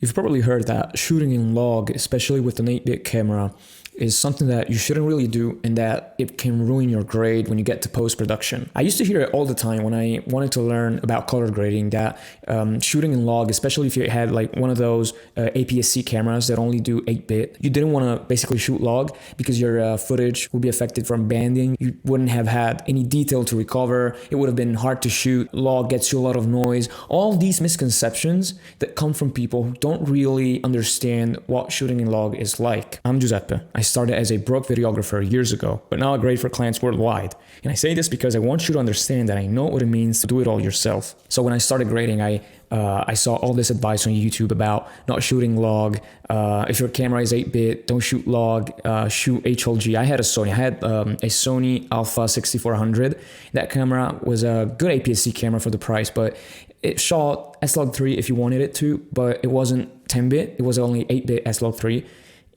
You've probably heard that shooting in log, especially with an 8-bit camera, is something that you shouldn't really do and that it can ruin your grade when you get to post-production. I used to hear it all the time when I wanted to learn about color grading that shooting in log, especially if you had like one of those APS-C cameras that only do 8-bit, you didn't want to basically shoot log because your footage would be affected from banding. You wouldn't have had any detail to recover. It would have been hard to shoot. Log gets you a lot of noise. All these misconceptions that come from people who don't really understand what shooting in log is like. I'm Giuseppe. I started as a broke videographer years ago, but now I grade for clients worldwide. And I say this because I want you to understand that I know what it means to do it all yourself. So when I started grading, I saw all this advice on YouTube about not shooting log. If your camera is 8-bit, don't shoot log, shoot HLG. I had a Sony Alpha 6400. That camera was a good APS-C camera for the price, but it shot S-Log3 if you wanted it to, but it wasn't 10-bit. It was only 8-bit S-Log3.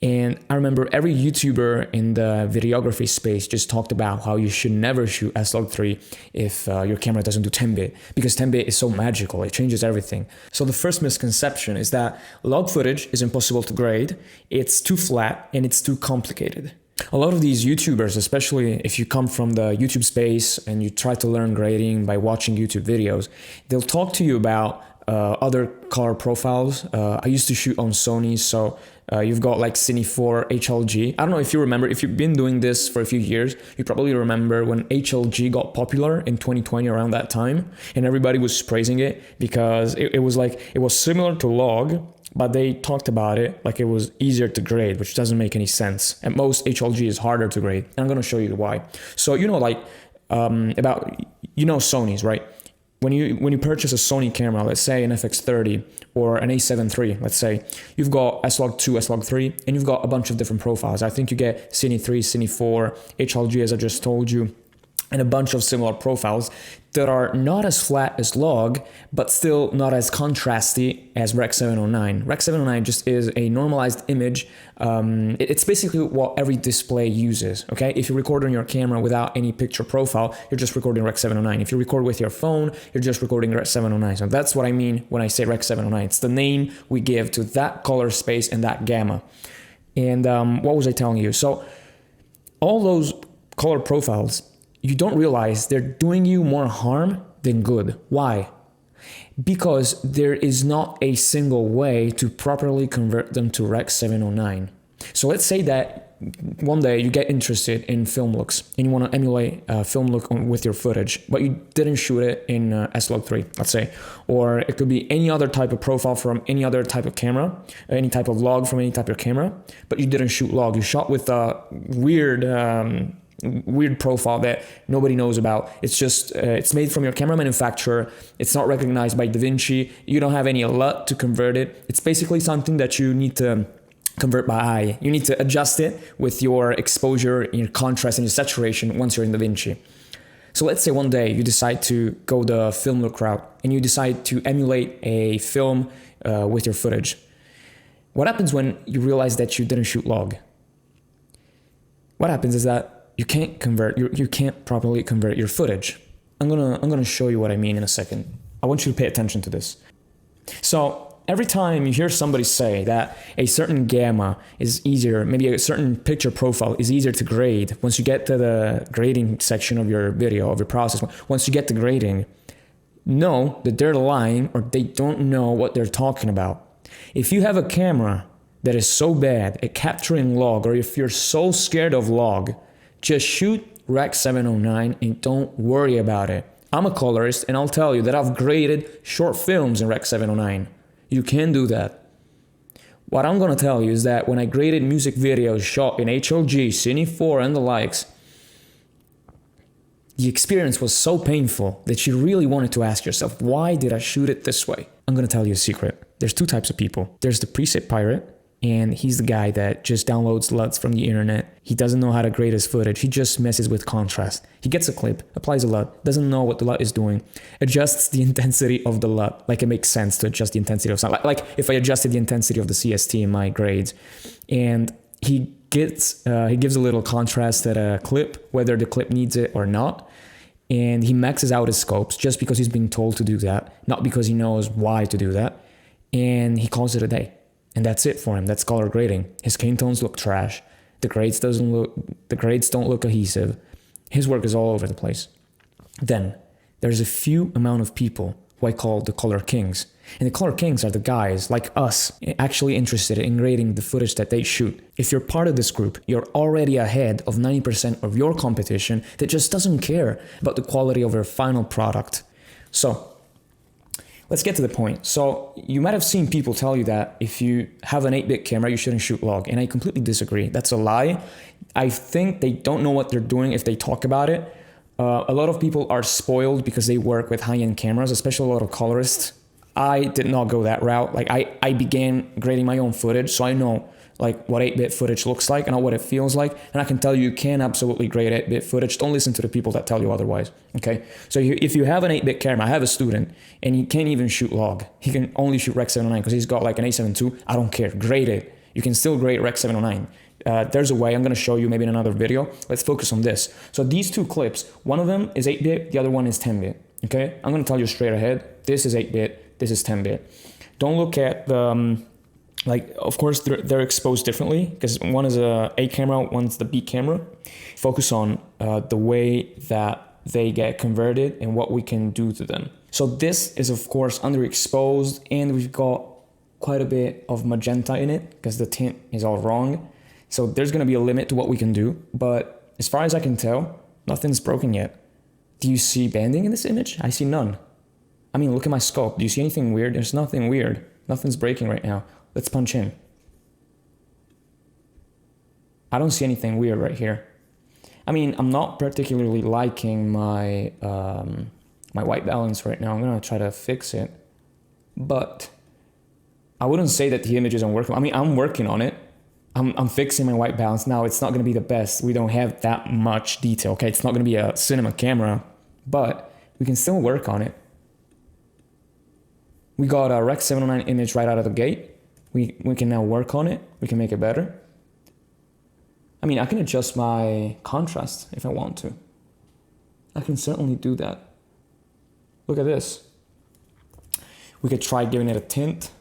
And I remember every YouTuber in the videography space just talked about how you should never shoot S-Log3 if your camera doesn't do 10-bit, because 10-bit is so magical, it changes everything. So the first misconception is that log footage is impossible to grade, it's too flat, and it's too complicated. A lot of these YouTubers, especially if you come from the YouTube space and you try to learn grading by watching YouTube videos, they'll talk to you about other color profiles. I used to shoot on Sony, so you've got like Cine 4 HLG. I don't know if you remember, if you've been doing this for a few years, you probably remember when HLG got popular in 2020 around that time, and everybody was praising it because it was similar to log, but they talked about it like it was easier to grade, which doesn't make any sense. At most, HLG is harder to grade. And I'm going to show you why. So, Sony's, right? When you purchase a Sony camera, let's say an FX30 or an A7 III, let's say, you've got S-Log2, S-Log3, and you've got a bunch of different profiles. I think you get Cine 3, Cine 4, HLG, as I just told you, and a bunch of similar profiles that are not as flat as log, but still not as contrasty as Rec 709. Rec 709 just is a normalized image. It's basically what every display uses, okay? If you record on your camera without any picture profile, you're just recording Rec 709. If you record with your phone, you're just recording Rec 709. So that's what I mean when I say Rec 709. It's the name we give to that color space and that gamma. And what was I telling you? So all those color profiles, you don't realize they're doing you more harm than good. Why? Because there is not a single way to properly convert them to Rec 709. So let's say that one day you get interested in film looks and you want to emulate a film look with your footage, but you didn't shoot it in S-Log3, let's say. Or it could be any other type of profile from any other type of camera, any type of log from any type of camera, but you didn't shoot log. You shot with a weird profile that nobody knows about. It's just, it's made from your camera manufacturer. It's not recognized by DaVinci. You don't have any LUT to convert it. It's basically something that you need to convert by eye. You need to adjust it with your exposure, your contrast, and your saturation once you're in DaVinci. So let's say one day you decide to go the film look route and you decide to emulate a film with your footage. What happens when you realize that you didn't shoot log? What happens is that you can't properly convert your footage. I'm gonna show you what I mean in a second. I want you to pay attention to this. So every time you hear somebody say that a certain gamma is easier, maybe a certain picture profile is easier to grade, once you get to the grading section of your video, of your process, once you get to grading, know that they're lying or they don't know what they're talking about. If you have a camera that is so bad at capturing log, or if you're so scared of log, just shoot Rec 709 and don't worry about it. I'm a colorist and I'll tell you that I've graded short films in Rec 709. You can do that. What I'm gonna tell you is that when I graded music videos shot in HLG, Cine 4 and the likes, the experience was so painful that you really wanted to ask yourself, why did I shoot it this way? I'm gonna tell you a secret. There's two types of people. There's the preset pirate, and he's the guy that just downloads LUTs from the internet. He doesn't know how to grade his footage. He just messes with contrast. He gets a clip, applies a LUT, doesn't know what the LUT is doing, adjusts the intensity of the LUT. Like it makes sense to adjust the intensity of sound. Like if I adjusted the intensity of the CST in my grades, and he gives a little contrast at a clip, whether the clip needs it or not. And he maxes out his scopes just because he's being told to do that, not because he knows why to do that. and he calls it a day. And that's it for him. That's color grading. His skin tones look trash. The grades don't look cohesive. His work is all over the place. Then there's a few amount of people who I call the color kings. And the color kings are the guys like us actually interested in grading the footage that they shoot. If you're part of this group, you're already ahead of 90% of your competition that just doesn't care about the quality of their final product. So let's get to the point. So you might have seen people tell you that if you have an 8-bit camera, you shouldn't shoot log. And I completely disagree. That's a lie. I think they don't know what they're doing if they talk about it. A lot of people are spoiled because they work with high-end cameras, especially a lot of colorists. I did not go that route. Like I began grading my own footage, so I know like what 8-bit footage looks like and what it feels like. And I can tell you can absolutely grade 8-bit footage. Don't listen to the people that tell you otherwise, okay? So if you have an 8-bit camera, I have a student, and he can't even shoot log. He can only shoot Rec 709 because he's got like an A7 II. I don't care, grade it. You can still grade Rec 709. There's a way I'm going to show you maybe in another video. Let's focus on this. So these two clips, one of them is 8-bit, the other one is 10-bit, okay? I'm going to tell you straight ahead. This is 8-bit, this is 10-bit. Don't look at the, like, of course, they're exposed differently because one is a camera, one's the B camera. Focus on the way that they get converted and what we can do to them. So this is, of course, underexposed, and we've got quite a bit of magenta in it because the tint is all wrong. So there's going to be a limit to what we can do. But as far as I can tell, nothing's broken yet. Do you see banding in this image? I see none. I mean, look at my scope. Do you see anything weird? There's nothing weird. Nothing's breaking right now. Let's punch in. I don't see anything weird right here. I mean, I'm not particularly liking my my white balance right now. I'm going to try to fix it. But I wouldn't say that the image isn't working. I mean, I'm working on it. I'm fixing my white balance. Now, it's not going to be the best. We don't have that much detail, okay? It's not going to be a cinema camera, but we can still work on it. We got a Rec 709 image right out of the gate. We can now work on it. We can make it better. I mean, I can adjust my contrast if I want to. I can certainly do that. Look at this. We could try giving it a tint.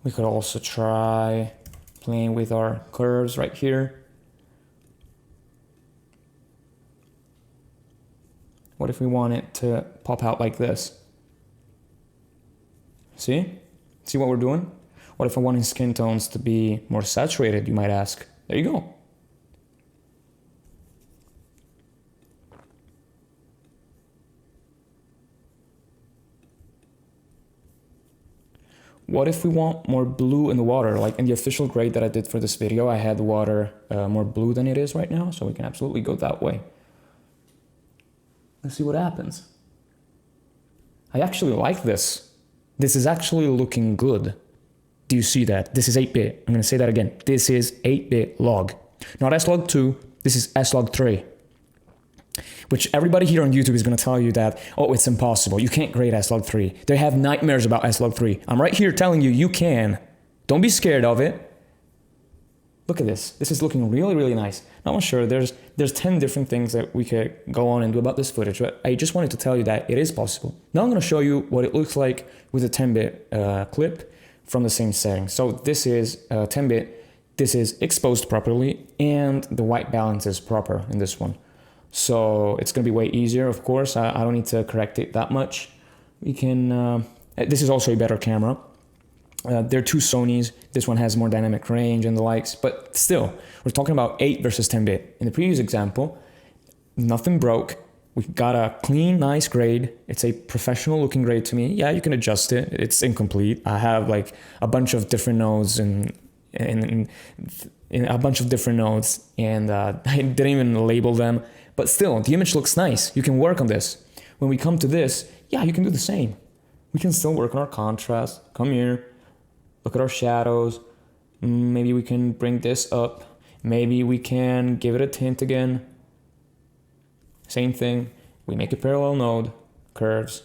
We could also try playing with our curves right here. What if we want it to pop out like this? See? See what we're doing? What if I wanted skin tones to be more saturated, you might ask? There you go. What if we want more blue in the water? Like in the official grade that I did for this video, I had the water more blue than it is right now, so we can absolutely go that way. Let's see what happens. I actually like this. This is actually looking good. Do you see that? This is 8-bit. I'm going to say that again. This is 8-bit log. Not S-Log2, this is S-Log3. Which everybody here on YouTube is going to tell you that, oh, it's impossible. You can't grade S-Log3. They have nightmares about S-Log3. I'm right here telling you, you can. Don't be scared of it. Look at this. This is looking really, really nice. Not sure. There's 10 different things that we could go on and do about this footage, but I just wanted to tell you that it is possible. Now I'm going to show you what it looks like with a 10-bit clip from the same setting. So this is 10-bit. This is exposed properly, and the white balance is proper in this one. So it's going to be way easier, of course. I don't need to correct it that much. We can... this is also a better camera. There are two Sonys. This one has more dynamic range and the likes, but still, we're talking about 8 versus 10-bit. In the previous example, nothing broke. We got a clean, nice grade. It's a professional looking grade to me. Yeah, you can adjust it. It's incomplete. I have like a bunch of different nodes and a bunch of different nodes, and I didn't even label them. But still, the image looks nice. You can work on this. When we come to this, yeah, you can do the same. We can still work on our contrast. Come here. Look at our shadows. Maybe we can bring this up. Maybe we can give it a tint again. Same thing. We make a parallel node. Curves.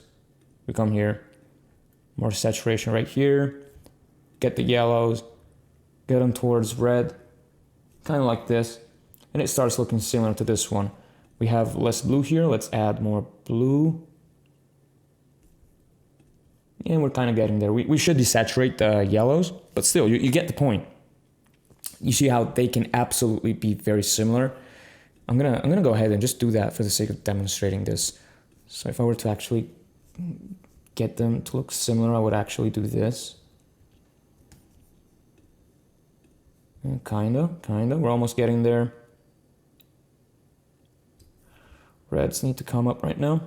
We come here. More saturation right here. Get the yellows. Get them towards red. Kind of like this. And it starts looking similar to this one. We have less blue here. Let's add more blue. And we're kind of getting there. We should desaturate the yellows, but still, you get the point. You see how they can absolutely be very similar. I'm gonna go ahead and just do that for the sake of demonstrating this. So if I were to actually get them to look similar, I would actually do this. Kinda. We're almost getting there. Reds need to come up right now.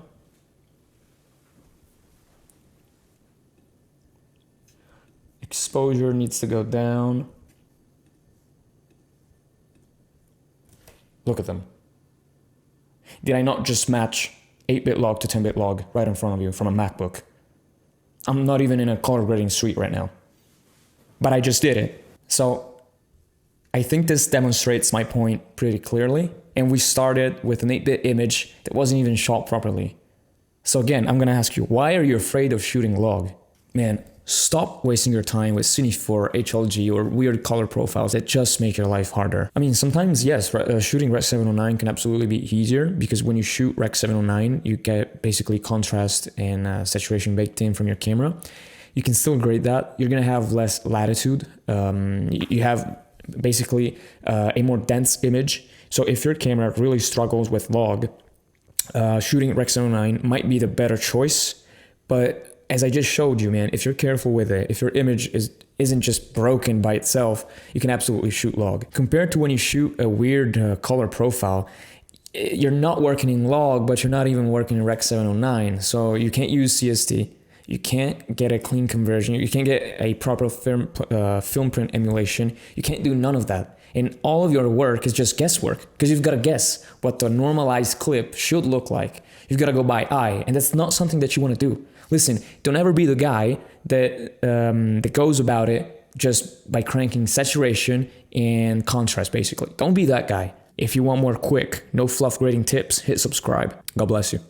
Exposure needs to go down. Look at them. Did I not just match 8-bit log to 10-bit log right in front of you from a MacBook? I'm not even in a color grading suite right now, but I just did it. So I think this demonstrates my point pretty clearly. And we started with an 8-bit image that wasn't even shot properly. So again, I'm gonna ask you, why are you afraid of shooting log? Man, stop wasting your time with Cine 4, HLG, or weird color profiles that just make your life harder. I mean, sometimes, yes, shooting Rec 709 can absolutely be easier because when you shoot Rec 709, you get basically contrast and saturation baked in from your camera. You can still grade that. You're gonna have less latitude. You have basically a more dense image. So if your camera really struggles with log, shooting Rec 709 might be the better choice. But as I just showed you, man, if you're careful with it, if your image isn't just broken by itself, you can absolutely shoot log. Compared to when you shoot a weird color profile, you're not working in log, but you're not even working in Rec 709. So you can't use CST. You can't get a clean conversion. You can't get a proper film print emulation. You can't do none of that. And all of your work is just guesswork because you've got to guess what the normalized clip should look like. You've got to go by eye, and that's not something that you want to do. Listen, don't ever be the guy that goes about it just by cranking saturation and contrast, basically. Don't be that guy. If you want more quick, no fluff grading tips, hit subscribe. God bless you.